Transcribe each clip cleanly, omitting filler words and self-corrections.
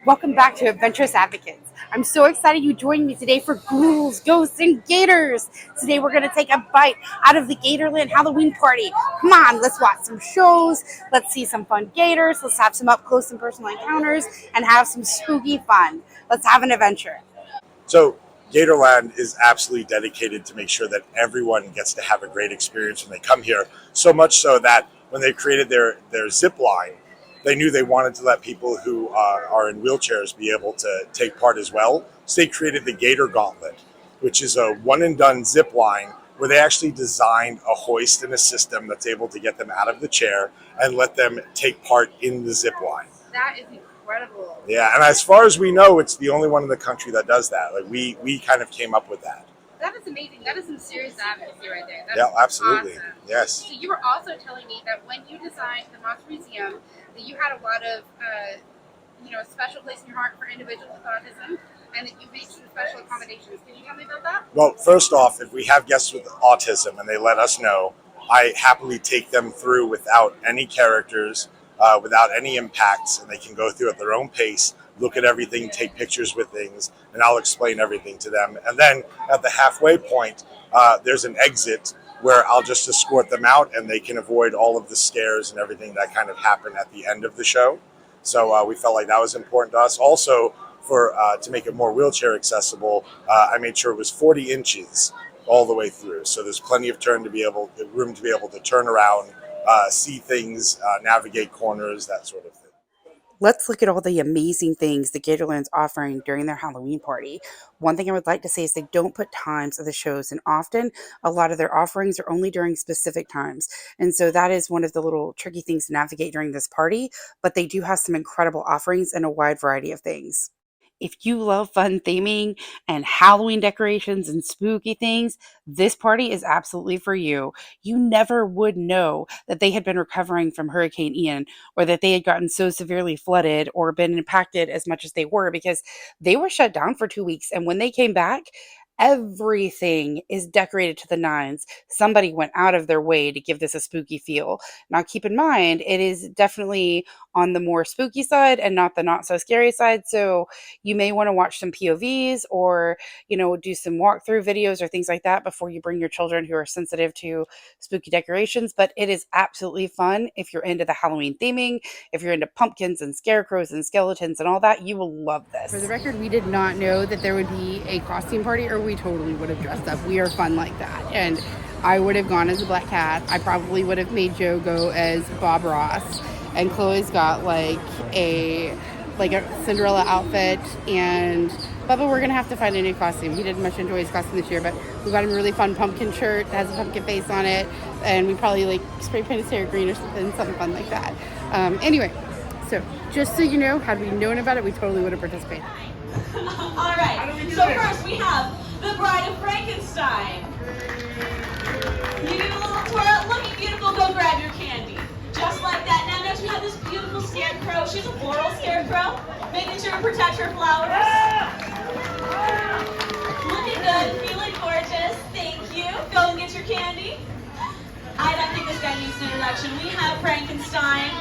Welcome back to Adventurous Advocates. I'm so excited you joined me today for Ghouls, Ghosts, and Gators. Today we're going to take a bite out of the Gatorland Halloween party. Come on, let's watch some shows, let's see some fun gators, let's have some up-close and personal encounters, and have some spooky fun. Let's have an adventure. So Gatorland is absolutely dedicated to make sure that everyone gets to have a great experience when they come here. So much so that when they created their zip line, they knew they wanted to let people who are in wheelchairs be able to take part as well. So they created the Gator Gauntlet, which is a one and done zip line where they actually designed a hoist and a system that's able to get them out of the chair and let them take part in the zip line. That is incredible. Yeah, and as far as we know, it's the only one in the country that does that. Like we kind of came up with that. That is amazing. That is some serious advocacy right there. Yeah, absolutely. Awesome. Yes. So you were also telling me that when you designed the Monster Museum, that you had a lot of, a special place in your heart for individuals with autism, and that you made some special accommodations. Can you tell me about that? Well, first off, if we have guests with autism and they let us know, I happily take them through without any characters, without any impacts, and they can go through at their own pace, look at everything, take pictures with things, and I'll explain everything to them. And then at the halfway point, there's an exit where I'll just escort them out and they can avoid all of the scares and everything that kind of happen at the end of the show. So we felt like that was important to us. Also, for to make it more wheelchair accessible, I made sure it was 40 inches all the way through. So there's plenty of room to be able to turn around, see things, navigate corners, that sort of thing. Let's look at all the amazing things the Gatorland's offering during their Halloween party. One thing I would like to say is they don't put times of the shows, and often a lot of their offerings are only during specific times. And so that is one of the little tricky things to navigate during this party, but they do have some incredible offerings and a wide variety of things. If you love fun theming and Halloween decorations and spooky things, this party is absolutely for you. You never would know that they had been recovering from Hurricane Ian or that they had gotten so severely flooded or been impacted as much as they were because they were shut down for 2 weeks. And when they came back, everything is decorated to the nines. Somebody went out of their way to give this a spooky feel. Now, keep in mind, it is definitely on the more spooky side and not the not so scary side. So you may want to watch some POVs or, do some walkthrough videos or things like that before you bring your children who are sensitive to spooky decorations. But it is absolutely fun if you're into the Halloween theming, if you're into pumpkins and scarecrows and skeletons and all that, you will love this. For the record, we did not know that there would be a costume party, or we totally would have dressed up. We are fun like that. And I would have gone as a black cat. I probably would have made Joe go as Bob Ross. And Chloe's got like a Cinderella outfit, and Bubba, we're gonna have to find a new costume. He didn't much enjoy his costume this year, but we got him a really fun pumpkin shirt that has a pumpkin face on it, and we probably spray paint his hair green or something fun like that. Anyway, so just so you know, had we known about it, we totally would have participated. All right, so first we have the Bride of Frankenstein. You who are looking beautiful, go grab your candy. Just like that. Now next we have this beautiful scarecrow. She's a floral scarecrow, making sure to protect her flowers. Looking good, feeling gorgeous. Thank you. Go and get your candy. I don't think this guy needs an introduction. We have Frankenstein.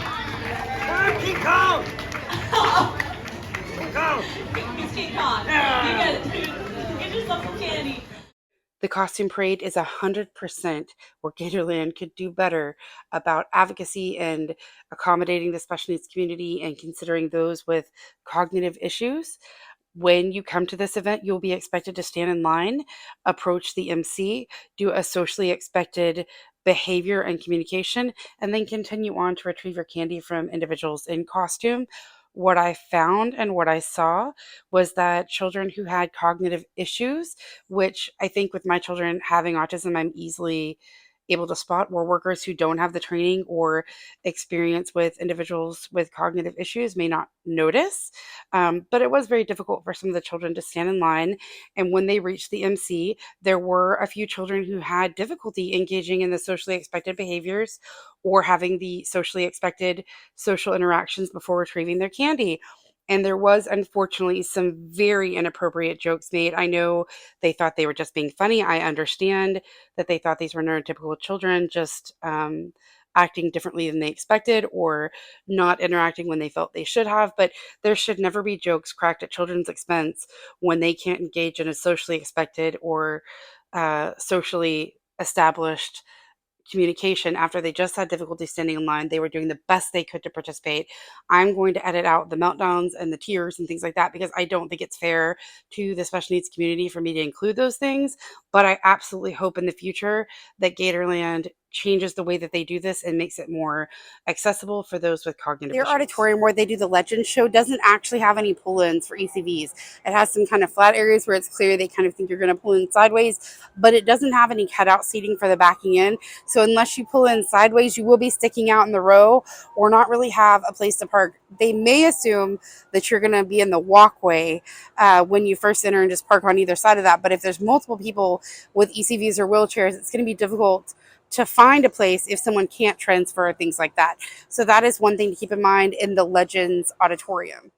King Kong! King Kong! It's King Kong. You get yourself some candy. The costume parade is 100% where Gatorland could do better about advocacy and accommodating the special needs community and considering those with cognitive issues. When you come to this event, you'll be expected to stand in line, approach the MC, do a socially expected behavior and communication, and then continue on to retrieve your candy from individuals in costume. What I found and what I saw was that children who had cognitive issues, which I think with my children having autism, I'm easily able to spot, where workers who don't have the training or experience with individuals with cognitive issues may not notice. But it was very difficult for some of the children to stand in line. And when they reached the MC, there were a few children who had difficulty engaging in the socially expected behaviors or having the socially expected social interactions before retrieving their candy. And there was, unfortunately, some very inappropriate jokes made. I know they thought they were just being funny. I understand that they thought these were neurotypical children just acting differently than they expected or not interacting when they felt they should have. But there should never be jokes cracked at children's expense when they can't engage in a socially expected or socially established communication after they just had difficulty standing in line. They were doing the best they could to participate. I'm going to edit out the meltdowns and the tears and things like that because I don't think it's fair to the special needs community for me to include those things. But I absolutely hope in the future that Gatorland changes the way that they do this and makes it more accessible for those with cognitive issues. Their auditorium where they do the Legends show doesn't actually have any pull-ins for ECVs. It has some kind of flat areas where it's clear they kind of think you're going to pull in sideways, but it doesn't have any cutout seating for the backing in. So unless you pull in sideways, you will be sticking out in the row or not really have a place to park. They may assume that you're going to be in the walkway when you first enter and just park on either side of that. But if there's multiple people with ECVs or wheelchairs, it's going to be difficult to find a place if someone can't transfer, things like that. So that is one thing to keep in mind in the Legends auditorium.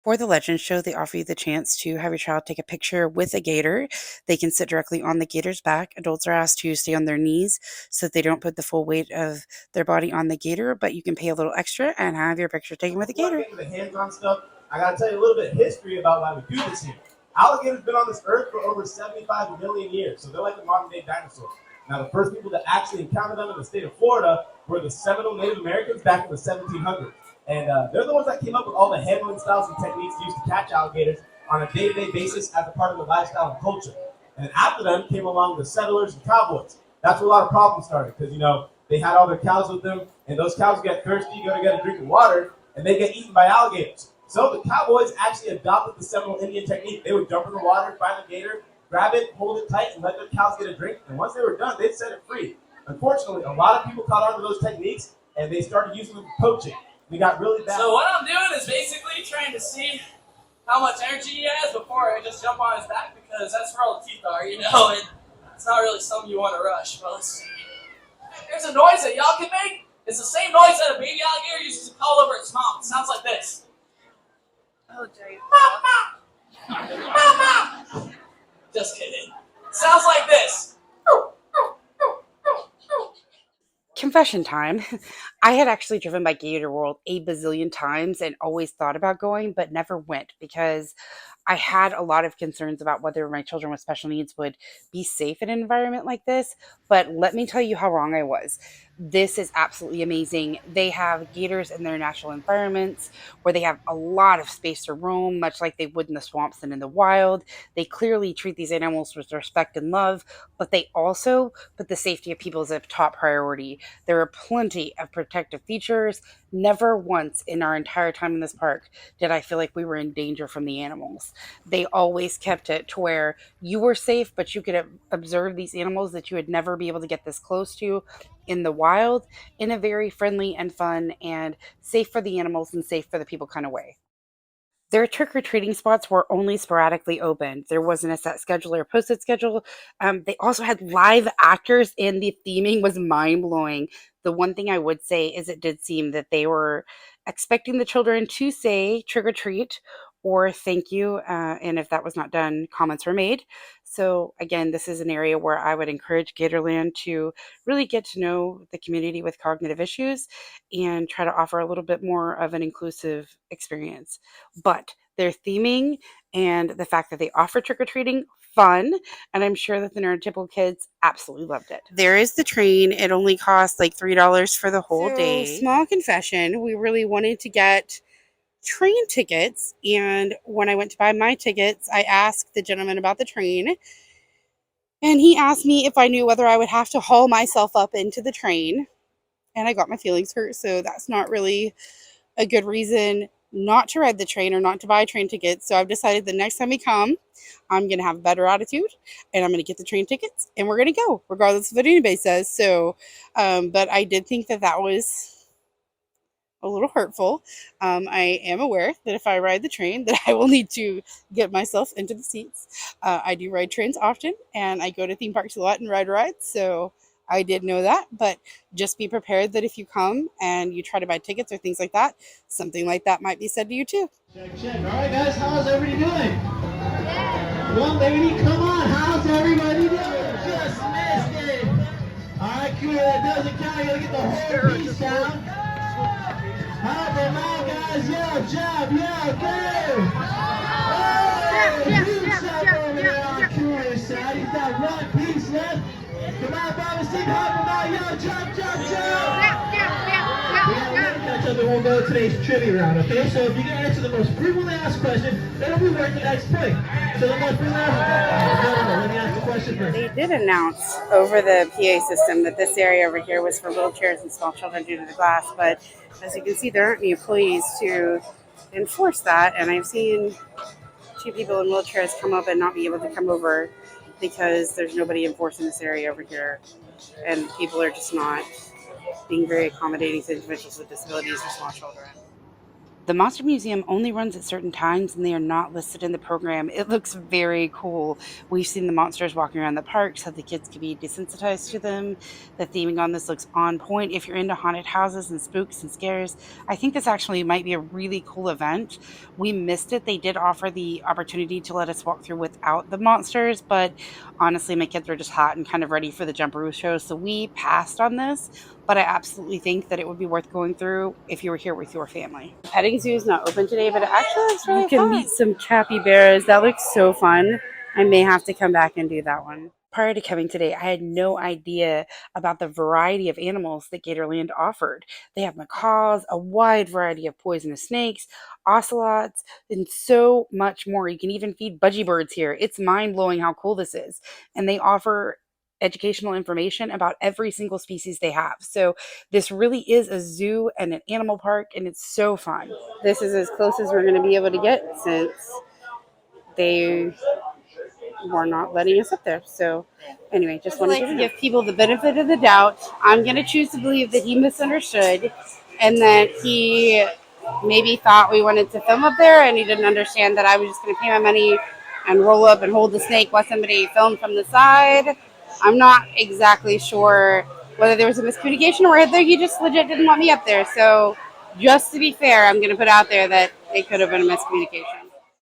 For the Legends show, they offer you the chance to have your child take a picture with a gator. They can sit directly on the gator's back. Adults are asked to stay on their knees so that they don't put the full weight of their body on the gator, but you can pay a little extra and have your picture taken with a gator. The hands-on stuff, I gotta tell you a little bit of history about why we do this here. Alligators been on this earth for over 75 million years, so they're like the modern-day dinosaurs. Now, the first people that actually encountered them in the state of Florida were the Seminole Native Americans back in the 1700s. And they're the ones that came up with all the handling styles and techniques used to catch alligators on a day-to-day basis as a part of the lifestyle and culture. And after them came along the settlers and cowboys. That's where a lot of problems started because, you know, they had all their cows with them, and those cows get thirsty, go to get a drink of water, and they get eaten by alligators. So the cowboys actually adopted the Seminole Indian technique. They would jump in the water, find the gator, grab it, hold it tight, and let their cows get a drink. And once they were done, they'd set it free. Unfortunately, a lot of people caught on to those techniques, and they started using them for poaching. They got really bad. So what I'm doing is basically trying to see how much energy he has before I just jump on his back, because that's where all the teeth are, you know, and it's not really something you want to rush. But let's see. There's a noise that y'all can make. It's the same noise that a baby alligator uses to call over its mom. It sounds like this. Oh, Jay. Just kidding. Sounds like this. Confession time. I had actually driven by Gator World a bazillion times and always thought about going, but never went because I had a lot of concerns about whether my children with special needs would be safe in an environment like this. But let me tell you how wrong I was. This is absolutely amazing. They have gators in their natural environments where they have a lot of space to roam, much like they would in the swamps and in the wild. They clearly treat these animals with respect and love, but they also put the safety of people as a top priority. There are plenty of protective features. Never once in our entire time in this park did I feel like we were in danger from the animals. They always kept it to where you were safe, but you could observe these animals that you would never be able to get this close to in the wild in a very friendly and fun and safe for the animals and safe for the people kind of way. Their trick-or-treating spots were only sporadically open. There wasn't a set schedule or posted schedule. They also had live actors, and the theming was mind-blowing. The one thing I would say is it did seem that they were expecting the children to say trick-or-treat or thank you, and if that was not done, comments were made. So again, this is an area where I would encourage Gatorland to really get to know the community with cognitive issues and try to offer a little bit more of an inclusive experience. But their theming and the fact that they offer trick-or-treating, fun, and I'm sure that the neurotypical kids absolutely loved it. There is the train. It only costs like $3 for the whole day. Small confession, we really wanted to get train tickets, and when I went to buy my tickets, I asked the gentleman about the train, and he asked me if I knew whether I would have to haul myself up into the train, and I got my feelings hurt. So that's not really a good reason not to ride the train or not to buy train tickets. So I've decided the next time we come, I'm going to have a better attitude and I'm going to get the train tickets and we're going to go regardless of what anybody says. So but I did think that that was a little hurtful. I am aware that if I ride the train that I will need to get myself into the seats. I do ride trains often and I go to theme parks a lot and ride rides, so I did know that, but just be prepared that if you come and you try to buy tickets or things like that, something like that might be said to you too. Check. All right, guys, how's everybody doing? One lady, come on, how's everybody doing? Just missed it. All right, crew that doesn't count. You gotta get the whole piece down. Help them out, guys. Yo, jump, yo, go. Oh, huge step over there on Curious side. He's got one piece left. Come on, Bobby, Steve, help him out. Yo, jump, jump, jump. We got one catch up and we'll go to today's trivia round, okay? So if you can answer the most frequently asked question, it'll be worth the next point. So the most frequently asked, let me ask the question first. They did announce over the PA system that this area over here was for wheelchairs and small children due to the glass, but as you can see, there aren't any employees to enforce that, and I've seen two people in wheelchairs come up and not be able to come over because there's nobody enforcing this area over here, and people are just not being very accommodating to individuals with disabilities or small children. The Monster Museum only runs at certain times and they are not listed in the program. It looks very cool. We've seen the monsters walking around the park so the kids can be desensitized to them. The theming on this looks on point. If you're into haunted houses and spooks and scares, I think this actually might be a really cool event. We missed it. They did offer the opportunity to let us walk through without the monsters, but honestly, my kids were just hot and kind of ready for the Jumparoo show, so we passed on this. But I absolutely think that it would be worth going through if you were here with your family. The petting zoo is not open today, but it actually looks really fun. You can meet some capybaras. That looks so fun. I may have to come back and do that one. Prior to coming today, I had no idea about the variety of animals that Gatorland offered. They have macaws, a wide variety of poisonous snakes, ocelots, and so much more. You can even feed budgie birds here. It's mind-blowing how cool this is. And they offer educational information about every single species they have. So this really is a zoo and an animal park, and it's so fun. This is as close as we're going to be able to get since they were not letting us up there. So anyway, just wanted to give people the benefit of the doubt. I'm going to choose to believe that he misunderstood and that he maybe thought we wanted to film up there, and he didn't understand that I was just going to pay my money and roll up and hold the snake while somebody filmed from the side. I'm not exactly sure whether there was a miscommunication or whether he just legit didn't want me up there. So just to be fair, I'm going to put out there that it could have been a miscommunication.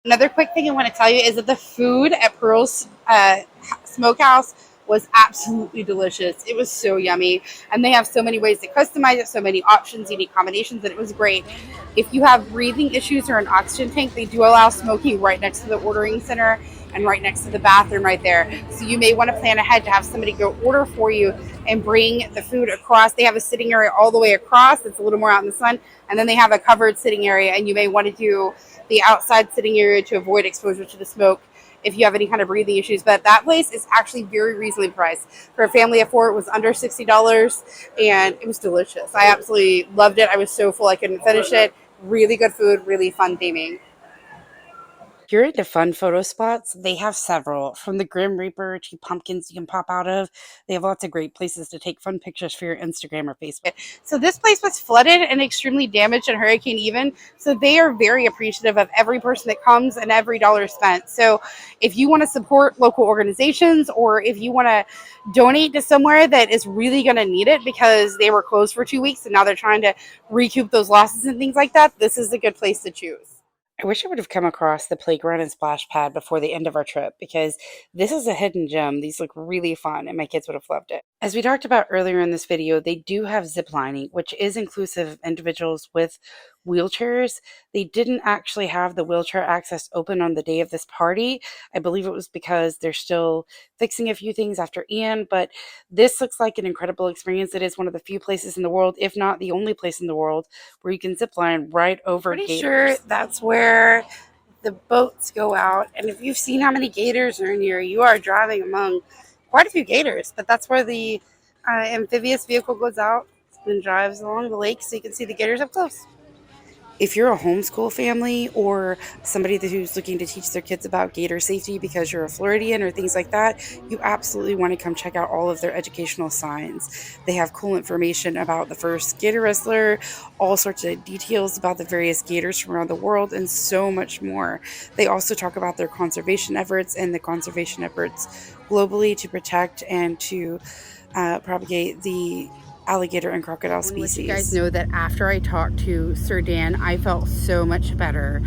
Another quick thing I want to tell you is that the food at Pearls Smokehouse was absolutely delicious. It was so yummy. And they have so many ways to customize it, so many options, unique combinations, that it was great. If you have breathing issues or an oxygen tank, they do allow smoking right next to the ordering center and right next to the bathroom right there. So you may want to plan ahead to have somebody go order for you and bring the food across. They have a sitting area all the way across. It's a little more out in the sun. And then they have a covered sitting area, and you may want to do the outside sitting area to avoid exposure to the smoke if you have any kind of breathing issues. But that place is actually very reasonably priced. For a family of four, it was under $60, and it was delicious. I absolutely loved it. I was so full I couldn't finish it. Really good food, really fun theming. If you're into fun photo spots, they have several. From the Grim Reaper to pumpkins you can pop out of. They have lots of great places to take fun pictures for your Instagram or Facebook. So this place was flooded and extremely damaged and hurricane even. So they are very appreciative of every person that comes and every dollar spent. So if you want to support local organizations, or if you want to donate to somewhere that is really going to need it because they were closed for 2 weeks and now they're trying to recoup those losses and things like that, this is a good place to choose. I wish I would have come across the playground and splash pad before the end of our trip, because this is a hidden gem. These look really fun and my kids would have loved it. As we talked about earlier in this video, they do have zip lining, which is inclusive of individuals with wheelchairs. They didn't actually have the wheelchair access open on the day of this party. I believe it was because they're still fixing a few things after Ian, but this looks like an incredible experience. It is one of the few places in the world, if not the only place in the world, where you can zip line right over Gators. Pretty sure that's where the boats go out, and if you've seen how many gators are in here, you are driving among quite a few gators. But that's where the amphibious vehicle goes out and drives along the lake so you can see the gators up close. If you're a homeschool family or somebody who's looking to teach their kids about gator safety because you're a Floridian or things like that, you absolutely want to come check out all of their educational signs. They have cool information about the first gator wrestler, all sorts of details about the various gators from around the world, and so much more. They also talk about their conservation efforts and the conservation efforts globally to protect and to propagate the alligator and crocodile species. You guys know that after I talked to Sir Dan, I felt so much better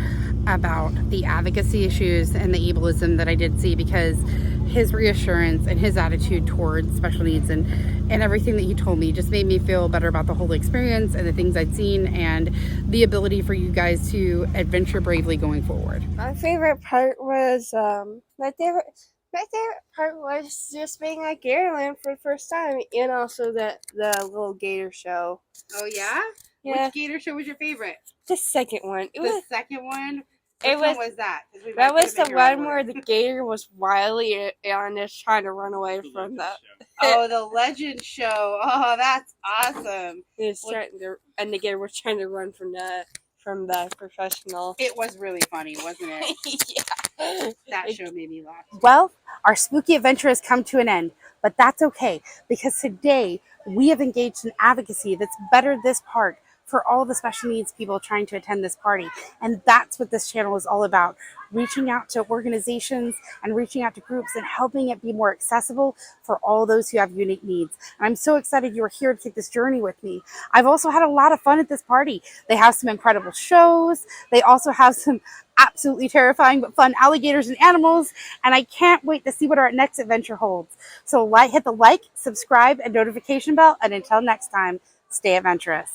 about the advocacy issues and the ableism that I did see, because his reassurance and his attitude towards special needs and everything that he told me just made me feel better about the whole experience and the things I'd seen and the ability for you guys to adventure bravely going forward. My favorite part was my favorite part was just being at Gatorland for the first time, and also the little Gator show. Oh yeah? Yeah. Which Gator show was your favorite? The second one. The second one? It Which was- one was that? That was the one where the Gator was wily and is trying to run away from the. Oh, the Legends show. Oh, that's awesome. And the Gator was trying to run from the professional. It was really funny, wasn't it? Yeah. That show made me laugh. Well, our spooky adventure has come to an end, but that's okay because today we have engaged in advocacy that's bettered this park for all the special needs people trying to attend this party. And that's what this channel is all about, reaching out to organizations and reaching out to groups and helping it be more accessible for all those who have unique needs. And I'm so excited you're here to take this journey with me. I've also had a lot of fun at this party. They have some incredible shows. They also have some absolutely terrifying but fun alligators and animals. And I can't wait to see what our next adventure holds. So hit the like, subscribe, and notification bell. And until next time, stay adventurous.